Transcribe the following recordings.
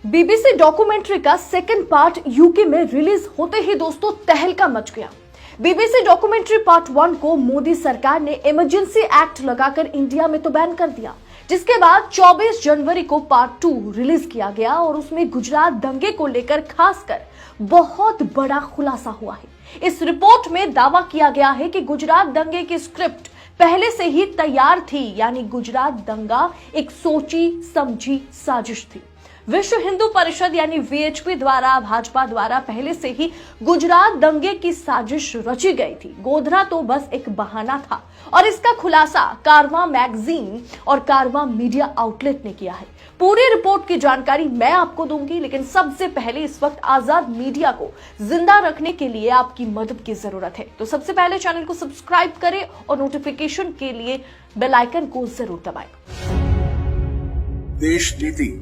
BBC documentary का second part UK में release होते ही दोस्तों तहलका मच गया। बीबीसी डॉक्यूमेंट्री पार्ट 1 को मोदी सरकार ने इमरजेंसी एक्ट लगाकर इंडिया में तो बैन कर दिया, जिसके बाद 24 जनवरी को पार्ट 2 रिलीज किया गया और उसमें गुजरात दंगे को लेकर खासकर बहुत बड़ा खुलासा हुआ है। इस रिपोर्ट में दावा किया गया है कि गुजरात दंगे की स्क्रिप्ट पहले से ही तैयार थी, यानी गुजरात दंगा एक सोची समझी साजिश थी। विश्व हिंदू परिषद यानी वीएचपी द्वारा भाजपा द्वारा पहले से ही गुजरात दंगे की साजिश रची गई थी। गोधरा तो बस एक बहाना था और इसका खुलासा कारवां मैगजीन और कारवां मीडिया आउटलेट ने किया है। पूरी रिपोर्ट की जानकारी मैं आपको दूंगी, लेकिन सबसे पहले इस वक्त आजाद मीडिया को जिंदा रखने के लिए आपकी मदद की जरूरत है। तो सबसे पहले चैनल को सब्सक्राइब करें और नोटिफिकेशन के लिए बेल आइकन को जरूर दबाएं। देश नीति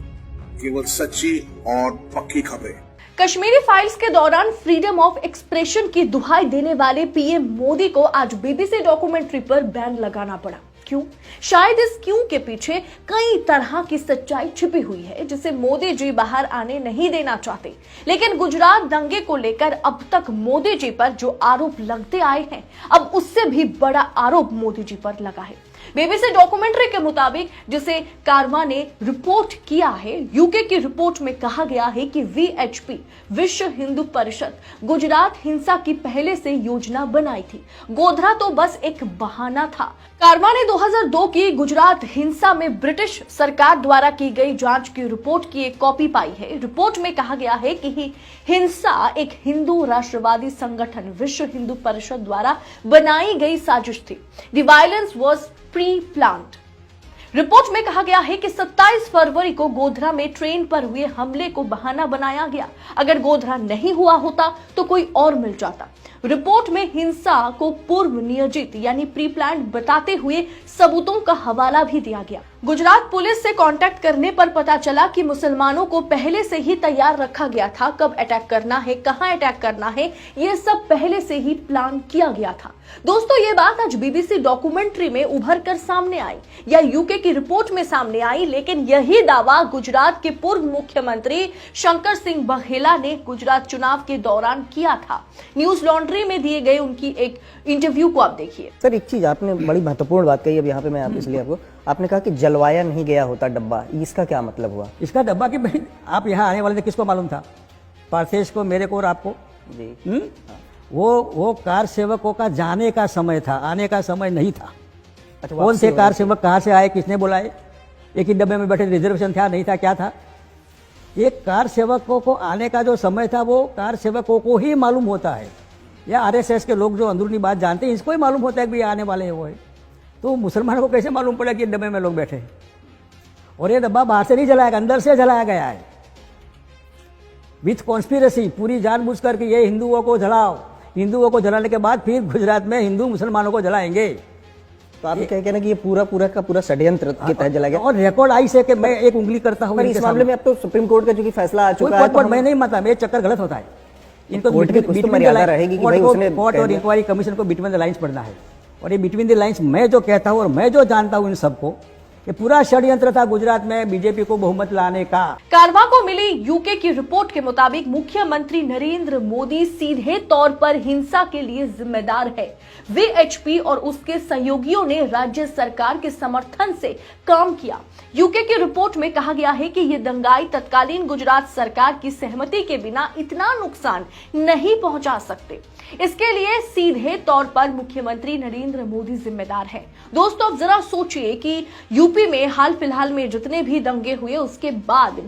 केवल सच्ची और पक्की खबरें। कश्मीरी फाइल्स के दौरान फ्रीडम ऑफ एक्सप्रेशन की दुहाई देने वाले पीएम मोदी को आज बीबीसी डॉक्यूमेंट्री पर बैन लगाना पड़ा। क्यों? शायद इस क्यों के पीछे कई तरह की सच्चाई छिपी हुई है, जिसे मोदी जी बाहर आने नहीं देना चाहते। लेकिन गुजरात दंगे को लेकर अब तक मोदी जी पर जो आरोप लगते आए हैं, अब उससे भी बड़ा आरोप मोदी जी पर लगा है। बीबीसी डॉक्यूमेंट्री के मुताबिक, जिसे कारवां ने रिपोर्ट किया है, यूके की रिपोर्ट में कहा गया है कि वीएचपी विश्व हिंदू परिषद गुजरात हिंसा की पहले से योजना बनाई थी। गोधरा तो बस एक बहाना था। कारवां ने 2002 की गुजरात हिंसा में ब्रिटिश सरकार द्वारा की गई जांच की रिपोर्ट की एक कॉपी पाई है। रिपोर्ट में कहा गया है कि हिंसा एक हिंदू राष्ट्रवादी संगठन विश्व हिंदू परिषद द्वारा बनाई गई साजिश थी। The violence was pre planned. Report में कहा गया है कि 27 फरवरी को गोधरा में ट्रेन पर हुए हमले को बहाना बनाया गया। अगर गोधरा नहीं हुआ होता तो कोई और मिल जाता। रिपोर्ट में हिंसा को पूर्व नियोजित यानी प्री प्लान्ड बताते हुए सबूतों का हवाला भी दिया गया। गुजरात पुलिस से कांटेक्ट करने पर पता चला कि मुसलमानों को पहले से ही तैयार रखा गया था। कब अटैक करना है, कहां अटैक करना है, यह सब पहले से ही प्लान किया गया था। दोस्तों, ये बात आज बीबीसी डॉक्यूमेंट्री में उभर कर सामने आई या यूके की रिपोर्ट में सामने आई, लेकिन यही दावा गुजरात के पूर्व मुख्यमंत्री शंकर सिंह बघेला ने गुजरात चुनाव के दौरान किया था। न्यूज लॉन्ड्री में दिए गए उनकी एक इंटरव्यू को आप देखिए। सर, एक चीज आपने बड़ी महत्वपूर्ण बात कही, अब यहाँ पे मैं इसलिए आपने कहा कि जलवाया नहीं गया होता डब्बा, इसका क्या मतलब हुआ? इसका डब्बा कि भाई आप यहाँ आने वाले थे, किसको मालूम था? पार्थेश को, मेरे को और आपको जी। वो कार सेवकों का जाने का समय था, आने का समय नहीं था। अच्छा, कौन से कार सेवक कहाँ से आए, किसने बुलाए? एक ही डब्बे में बैठे, रिजर्वेशन था नहीं था, क्या था? एक कार सेवकों को आने का जो समय था वो कार सेवकों को ही मालूम होता है, या आरएसएस के लोग जो अंदरूनी बात जानते हैं इसको ही मालूम होता है कि आने वाले हैं वो है। तो मुसलमानों को कैसे मालूम पड़ा कि डब्बे में लोग बैठे हैं? और ये डब्बा बाहर से नहीं जलाया, अंदर से जलाया गया है विथ कॉन्स्पिरेसी, पूरी जानबूझ कर कि ये हिंदुओं को जलाओ, हिंदुओं को जलाने के बाद फिर गुजरात में हिंदू मुसलमानों को जलाएंगे। तो आप क्या कहना कि ये पूरा का पूरा षड्यंत्र के तहत जला गया? और रिकॉर्ड आई से कि मैं एक उंगली करता हूँ इस मामले में। अब तो सुप्रीम कोर्ट का चूंकि फैसला आ चुका है, तो मैं नहीं मानता, मेरे चक्कर गलत होता है। इनको कोर्ट की कुछ तो मर्यादा रहेगी कि भाई उसने कोर्ट और इंक्वायरी कमीशन को बिटवीन द लाइंस पढ़ना है। और ये बिटवीन द लाइंस मैं जो कहता हूँ और मैं जो जानता हूँ इन सबको, ये पूरा षड्यंत्र था गुजरात में बीजेपी को बहुमत लाने का। कारवां को मिली यूके की रिपोर्ट के मुताबिक मुख्यमंत्री नरेंद्र मोदी सीधे तौर पर हिंसा के लिए जिम्मेदार है। वीएचपी और उसके सहयोगियों ने राज्य सरकार के समर्थन से काम किया। यूके की रिपोर्ट में कहा गया है कि ये दंगाई तत्कालीन गुजरात सरकार की सहमति के बिना इतना नुकसान नहीं पहुंचा सकते। इसके लिए सीधे तौर पर मुख्यमंत्री नरेंद्र मोदी जिम्मेदार हैं। दोस्तों, अब जरा सोचिए कि यूपी में हाल फिलहाल में जितने भी दंगे हुए, उसके बाद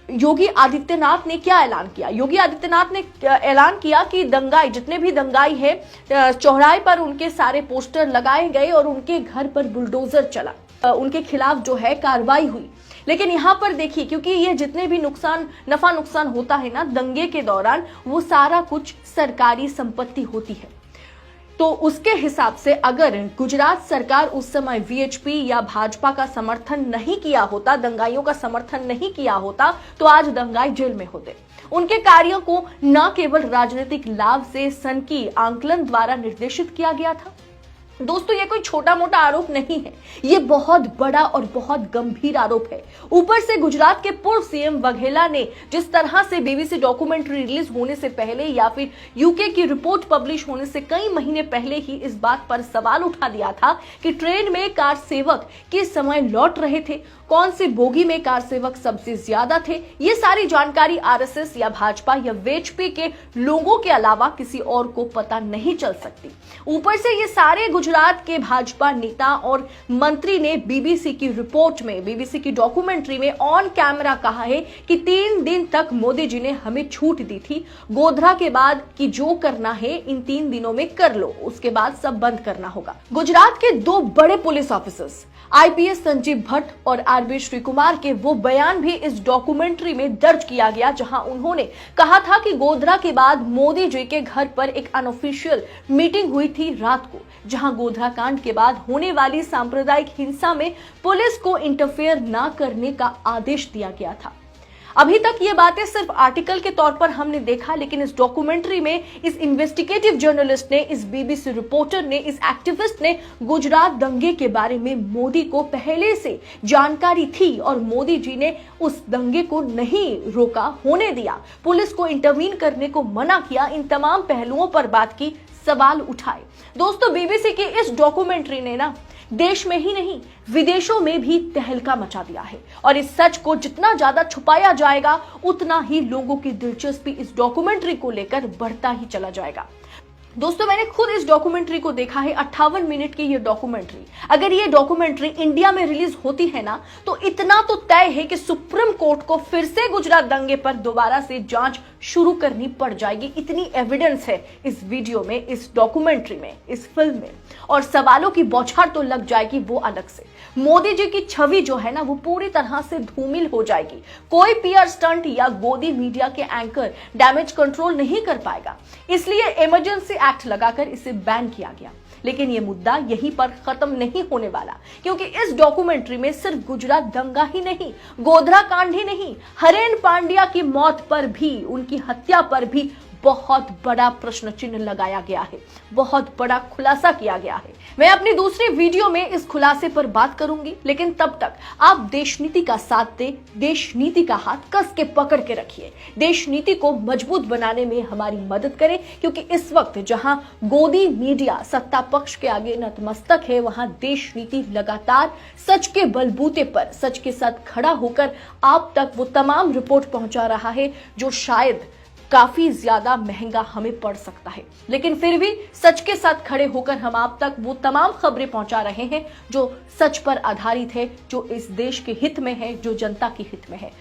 योगी आदित्यनाथ ने क्या ऐलान किया? योगी आदित्यनाथ ने ऐलान किया कि दंगाई, जितने भी दंगाई है, चौराहे पर उनके सारे पोस्टर लगाए गए और उनके घर पर बुलडोजर चला, उनके खिलाफ जो है कार्रवाई हुई। लेकिन यहाँ पर देखिए, क्योंकि ये जितने भी नफा नुकसान होता है ना दंगे के दौरान, वो सारा कुछ सरकारी संपत्ति होती है। तो उसके हिसाब से अगर गुजरात सरकार उस समय वीएचपी या भाजपा का समर्थन नहीं किया होता, दंगाइयों का समर्थन नहीं किया होता, तो आज दंगाई जेल में होते। उनके कार्यों को न केवल राजनीतिक लाभ से सनकी आंकलन द्वारा निर्देशित किया गया था, दोस्तों ये कोई छोटा मोटा आरोप नहीं है, ये बहुत बड़ा और बहुत गंभीर आरोप है। ऊपर से गुजरात के पूर्व सीएम वघेला ने जिस तरह से बीबीसी डॉक्यूमेंट्री रिलीज होने से पहले या फिर यूके की रिपोर्ट पब्लिश होने से कई महीने पहले ही इस बात पर सवाल उठा दिया था कि ट्रेन में कार सेवक किस समय लौट रहे थे, कौन सी बोगी में कार सेवक सबसे ज्यादा थे, ये सारी जानकारी आरएसएस या भाजपा या वीएचपी के लोगों के अलावा किसी और को पता नहीं चल सकती। ऊपर से ये सारे गुजरात के भाजपा नेता और मंत्री ने बीबीसी की रिपोर्ट में, बीबीसी की डॉक्यूमेंट्री में ऑन कैमरा कहा है कि 3 दिन तक मोदी जी ने हमें छूट दी थी, गोधरा के बाद कि जो करना है इन 3 दिनों में कर लो, उसके बाद सब बंद करना होगा। गुजरात के 2 बड़े police officers IPS Sanjeev Bhatt और आरबी श्रीकुमार के वो बयान भी इस डॉक्यूमेंट्री में दर्ज किया गया, जहां उन्होंने कहा था कि गोधरा के बाद मोदी जी के घर पर एक अनऑफिशियल मीटिंग हुई थी रात को, जहां गोधरा कांड के बाद होने वाली सांप्रदायिक हिंसा में पुलिस को इंटरफेयर न करने का आदेश दिया गया था। अभी तक ये बातें सिर्फ आर्टिकल के तौर पर हमने देखा, लेकिन इस डॉक्यूमेंट्री में इस इन्वेस्टिगेटिव जर्नलिस्ट ने, इस बीबीसी रिपोर्टर ने, इस एक्टिविस्ट ने गुजरात दंगे के बारे में मोदी को पहले से जानकारी थी और मोदी जी ने उस दंगे को नहीं रोका, होने दिया, पुलिस को इंटरवीन करने को मना किया, इन तमाम पहलुओं पर बात की, सवाल उठाए। दोस्तों बीबीसी की इस डॉक्यूमेंट्री ने ना देश में ही नहीं विदेशों में भी तहलका मचा दिया है और इस सच को जितना ज्यादा छुपाया जाएगा उतना ही लोगों की दिलचस्पी इस डॉक्यूमेंट्री को लेकर बढ़ता ही चला जाएगा। दोस्तों मैंने खुद इस डॉक्यूमेंट्री को देखा है, 58 मिनट की ये डॉक्यूमेंट्री। अगर ये डॉक्यूमेंट्री इंडिया में रिलीज होती है ना तो इतना तो तय है कि सुप्रीम कोर्ट को फिर से गुजरात दंगे पर दोबारा से जांच शुरू करनी पड़ जाएगी। इतनी एविडेंस है इस वीडियो में, इस डॉक्यूमेंट्री में, इस फिल्म में, और सवालों की बौछार तो लग जाएगी वो अलग से। मोदी जी की छवि जो है ना वो पूरी तरह से धूमिल हो जाएगी। कोई पीआर स्टंट या गोदी मीडिया के एंकर डैमेज कंट्रोल नहीं कर पाएगा, इसलिए इमरजेंसी एक्ट लगाकर इसे बैन किया गया। लेकिन ये मुद्दा यहीं पर खत्म नहीं होने वाला, क्योंकि इस डॉक्यूमेंट्री में सिर्फ गुजरात दंगा ही नहीं, गोधरा कांड ही नहीं, हरेन पांड्या की मौत पर भी, उनकी हत्या पर भी बहुत बड़ा प्रश्न चिन्ह लगाया गया है, बहुत बड़ा खुलासा किया गया है। मैं अपनी दूसरी वीडियो में इस खुलासे पर बात करूंगी, लेकिन तब तक आप देश नीति का साथ दे, देश नीति का हाथ कस के पकड़ के रखिए, देश नीति को मजबूत बनाने में हमारी मदद करें, क्योंकि इस वक्त जहां गोदी मीडिया सत्ता पक्ष के आगे नतमस्तक है, वहां देश नीति लगातार सच के बलबूते पर, सच के साथ खड़ा होकर आप तक वो तमाम रिपोर्ट पहुंचा रहा है जो शायद काफी ज्यादा महंगा हमें पड़ सकता है, लेकिन फिर भी सच के साथ खड़े होकर हम आप तक वो तमाम खबरें पहुंचा रहे हैं जो सच पर आधारित है, जो इस देश के हित में है, जो जनता के हित में है।